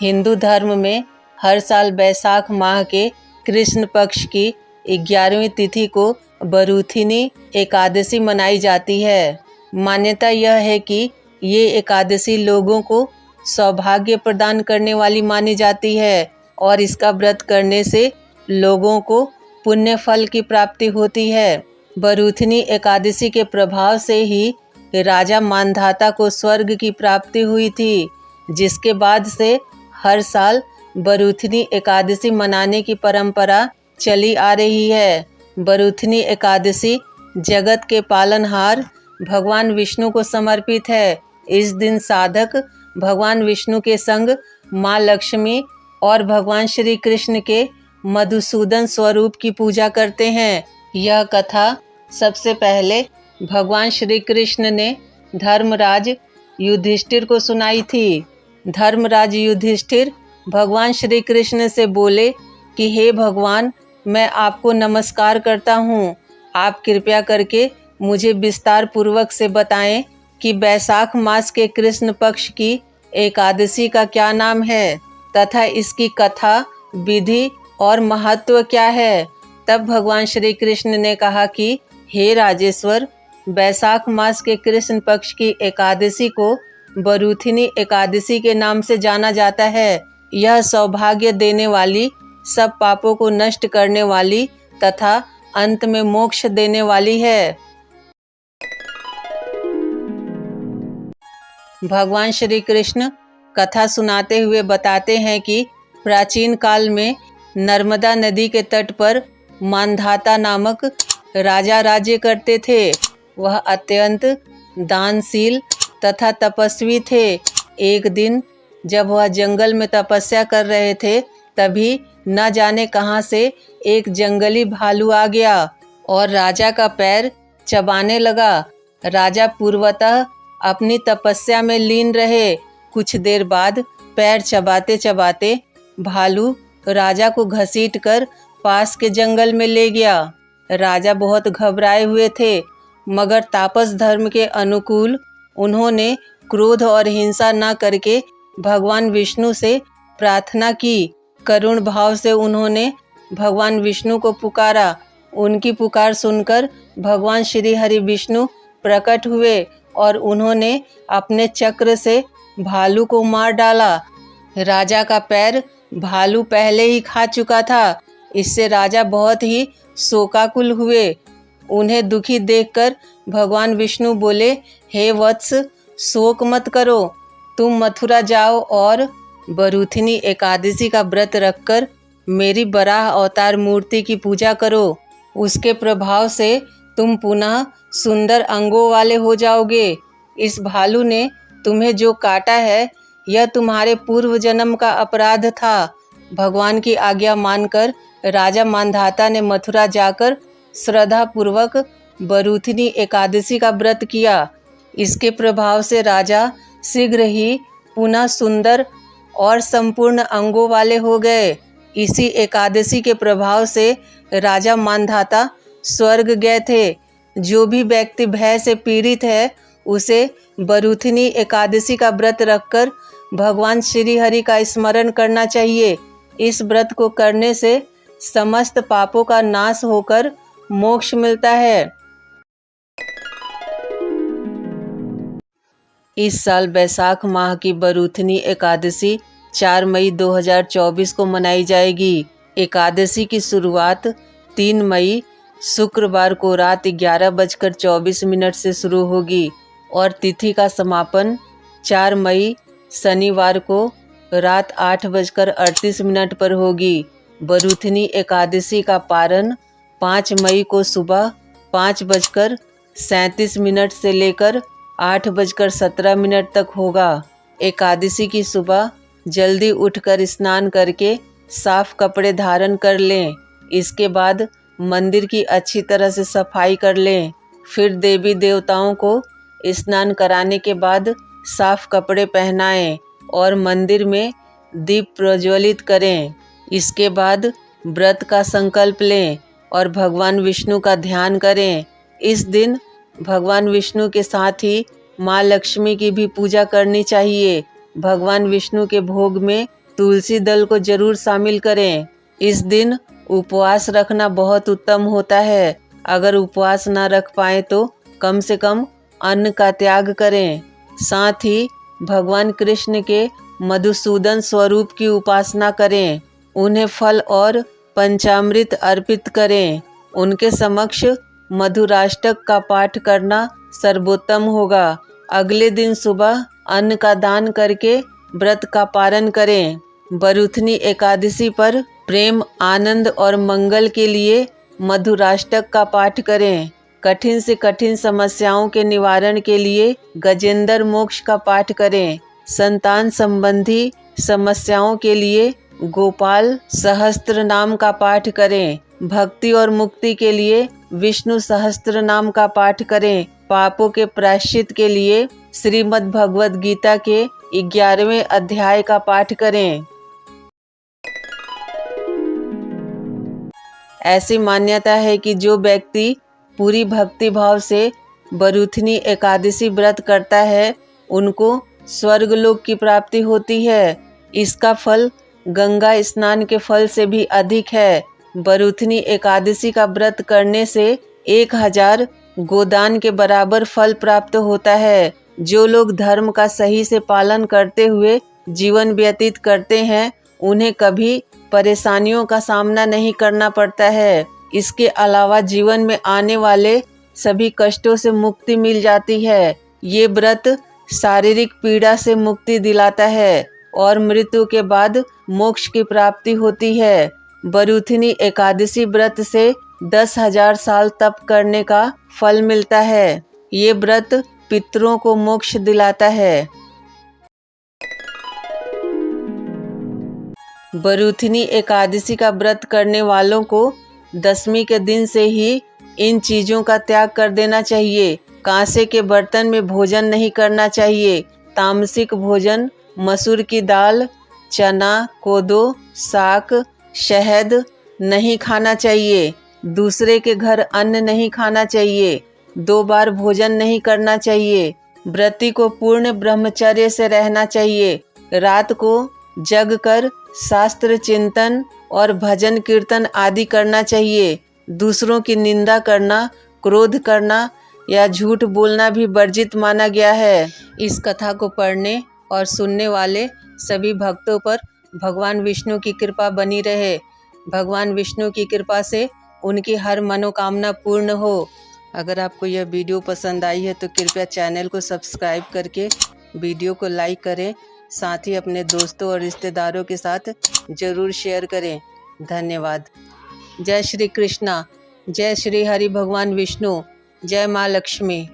हिंदू धर्म में हर साल बैसाख माह के कृष्ण पक्ष की 11वीं तिथि को बरूथिनी एकादशी मनाई जाती है। मान्यता यह है कि ये एकादशी लोगों को सौभाग्य प्रदान करने वाली मानी जाती है और इसका व्रत करने से लोगों को पुण्य फल की प्राप्ति होती है। बरूथिनी एकादशी के प्रभाव से ही राजा मांधाता को स्वर्ग की प्राप्ति हुई थी, जिसके बाद से हर साल बरूथिनी एकादशी मनाने की परंपरा चली आ रही है। बरूथिनी एकादशी जगत के पालनहार भगवान विष्णु को समर्पित है। इस दिन साधक भगवान विष्णु के संग माँ लक्ष्मी और भगवान श्री कृष्ण के मधुसूदन स्वरूप की पूजा करते हैं। यह कथा सबसे पहले भगवान श्री कृष्ण ने धर्मराज युधिष्ठिर को सुनाई थी। धर्मराज युधिष्ठिर भगवान श्री कृष्ण से बोले कि हे भगवान, मैं आपको नमस्कार करता हूँ। आप कृपया करके मुझे विस्तार पूर्वक से बताएं कि बैसाख मास के कृष्ण पक्ष की एकादशी का क्या नाम है तथा इसकी कथा, विधि और महत्व क्या है। तब भगवान श्री कृष्ण ने कहा कि हे राजेश्वर, बैसाख मास के कृष्ण पक्ष की एकादशी को बरूथिनी एकादशी के नाम से जाना जाता है। यह सौभाग्य देने वाली, सब पापों को नष्ट करने वाली तथा अंत में मोक्ष देने वाली है। भगवान श्री कृष्ण कथा सुनाते हुए बताते हैं कि प्राचीन काल में नर्मदा नदी के तट पर मांधाता नामक राजा राज्य करते थे। वह अत्यंत दानशील तथा तपस्वी थे। एक दिन जब वह जंगल में तपस्या कर रहे थे, तभी न जाने कहां से एक जंगली भालू आ गया और राजा का पैर चबाने लगा। राजा पूर्वतः अपनी तपस्या में लीन रहे। कुछ देर बाद पैर चबाते चबाते भालू राजा को घसीटकर पास के जंगल में ले गया। राजा बहुत घबराए हुए थे, मगर तापस धर्म के अनुकूल उन्होंने क्रोध और हिंसा न करके भगवान विष्णु से प्रार्थना की। करुण भाव से उन्होंने भगवान विष्णु को पुकारा। उनकी पुकार सुनकर भगवान श्री हरि विष्णु प्रकट हुए और उन्होंने अपने चक्र से भालू को मार डाला। राजा का पैर भालू पहले ही खा चुका था। इससे राजा बहुत ही शोकाकुल हुए। उन्हें दुखी देखकर भगवान विष्णु बोले, हे वत्स, शोक मत करो। तुम मथुरा जाओ और बरूथिनी एकादशी का व्रत रखकर मेरी बराह अवतार मूर्ति की पूजा करो। उसके प्रभाव से तुम पुनः सुंदर अंगों वाले हो जाओगे। इस भालू ने तुम्हें जो काटा है, यह तुम्हारे पूर्व जन्म का अपराध था। भगवान की आज्ञा मानकर राजा मांधाता ने मथुरा जाकर श्रद्धा पूर्वक बरूथिनी एकादशी का व्रत किया। इसके प्रभाव से राजा शीघ्र ही पुनः सुंदर और संपूर्ण अंगों वाले हो गए। इसी एकादशी के प्रभाव से राजा मांधाता स्वर्ग गए थे। जो भी व्यक्ति भय से पीड़ित है, उसे बरूथिनी एकादशी का व्रत रखकर भगवान श्री हरि का स्मरण करना चाहिए। इस व्रत को करने से समस्त पापों का नाश होकर मोक्ष मिलता है। इस साल बैसाख माह की बरूथिनी एकादशी 4 मई 2024 को मनाई जाएगी। एकादशी की शुरुआत 3 मई शुक्रवार को रात 11:24 से शुरू होगी और तिथि का समापन 4 मई शनिवार को रात 8:38 पर होगी। बरूथिनी एकादशी का पारण 5 मई को सुबह 5:37 से लेकर 8:17 तक होगा। एकादशी की सुबह जल्दी उठकर स्नान करके साफ कपड़े धारण कर लें। इसके बाद मंदिर की अच्छी तरह से सफाई कर लें। फिर देवी देवताओं को स्नान कराने के बाद साफ कपड़े पहनाएं और मंदिर में दीप प्रज्वलित करें। इसके बाद व्रत का संकल्प लें और भगवान विष्णु का ध्यान करें। इस दिन भगवान विष्णु के साथ ही माँ लक्ष्मी की भी पूजा करनी चाहिए। भगवान विष्णु के भोग में तुलसी दल को जरूर शामिल करें। इस दिन उपवास रखना बहुत उत्तम होता है। अगर उपवास ना रख पाए तो कम से कम अन्न का त्याग करें। साथ ही भगवान कृष्ण के मधुसूदन स्वरूप की उपासना करें। उन्हें फल और पंचामृत अर्पित करें। उनके समक्ष मधुराष्टक का पाठ करना सर्वोत्तम होगा। अगले दिन सुबह अन्न का दान करके व्रत का पारण करें। बरूथनी एकादशी पर प्रेम, आनंद और मंगल के लिए मधुराष्टक का पाठ करें। कठिन से कठिन समस्याओं के निवारण के लिए गजेंद्र मोक्ष का पाठ करें। संतान संबंधी समस्याओं के लिए गोपाल सहस्त्र नाम का पाठ करें। भक्ति और मुक्ति के लिए विष्णु सहस्त्र नाम का पाठ करें। पापों के प्रायश्चित के लिए श्रीमद् भगवद गीता के 11वें अध्याय का पाठ करें। ऐसी मान्यता है कि जो व्यक्ति पूरी भक्ति भाव से बरूथनी एकादशी व्रत करता है उनको स्वर्गलोक की प्राप्ति होती है। इसका फल गंगा स्नान के फल से भी अधिक है। बरूथनी एकादशी का व्रत करने से 1000 गोदान के बराबर फल प्राप्त होता है। जो लोग धर्म का सही से पालन करते हुए जीवन व्यतीत करते हैं उन्हें कभी परेशानियों का सामना नहीं करना पड़ता है। इसके अलावा जीवन में आने वाले सभी कष्टों से मुक्ति मिल जाती है। ये व्रत शारीरिक पीड़ा से मुक्ति दिलाता है और मृत्यु के बाद मोक्ष की प्राप्ति होती है। बरूथनी एकादशी व्रत से 10,000 साल तप करने का फल मिलता है। ये व्रत पितरों को मोक्ष दिलाता है। बरूथनी एकादशी का व्रत करने वालों को दशमी के दिन से ही इन चीज़ों का त्याग कर देना चाहिए। कांसे के बर्तन में भोजन नहीं करना चाहिए। तामसिक भोजन, मसूर की दाल, चना, कोदो, साग, शहद नहीं खाना चाहिए। दूसरे के घर अन्न नहीं खाना चाहिए। 2 बार भोजन नहीं करना चाहिए। व्रती को पूर्ण ब्रह्मचर्य से रहना चाहिए। रात को जग कर शास्त्र चिंतन और भजन कीर्तन आदि करना चाहिए। दूसरों की निंदा करना, क्रोध करना या झूठ बोलना भी वर्जित माना गया है। इस कथा को पढ़ने और सुनने वाले सभी भक्तों पर भगवान विष्णु की कृपा बनी रहे। भगवान विष्णु की कृपा से उनकी हर मनोकामना पूर्ण हो। अगर आपको यह वीडियो पसंद आई है तो कृपया चैनल को सब्सक्राइब करके वीडियो को लाइक करें। साथ ही अपने दोस्तों और रिश्तेदारों के साथ जरूर शेयर करें। धन्यवाद। जय श्री कृष्णा। जय श्री हरि भगवान विष्णु। जय माँ लक्ष्मी।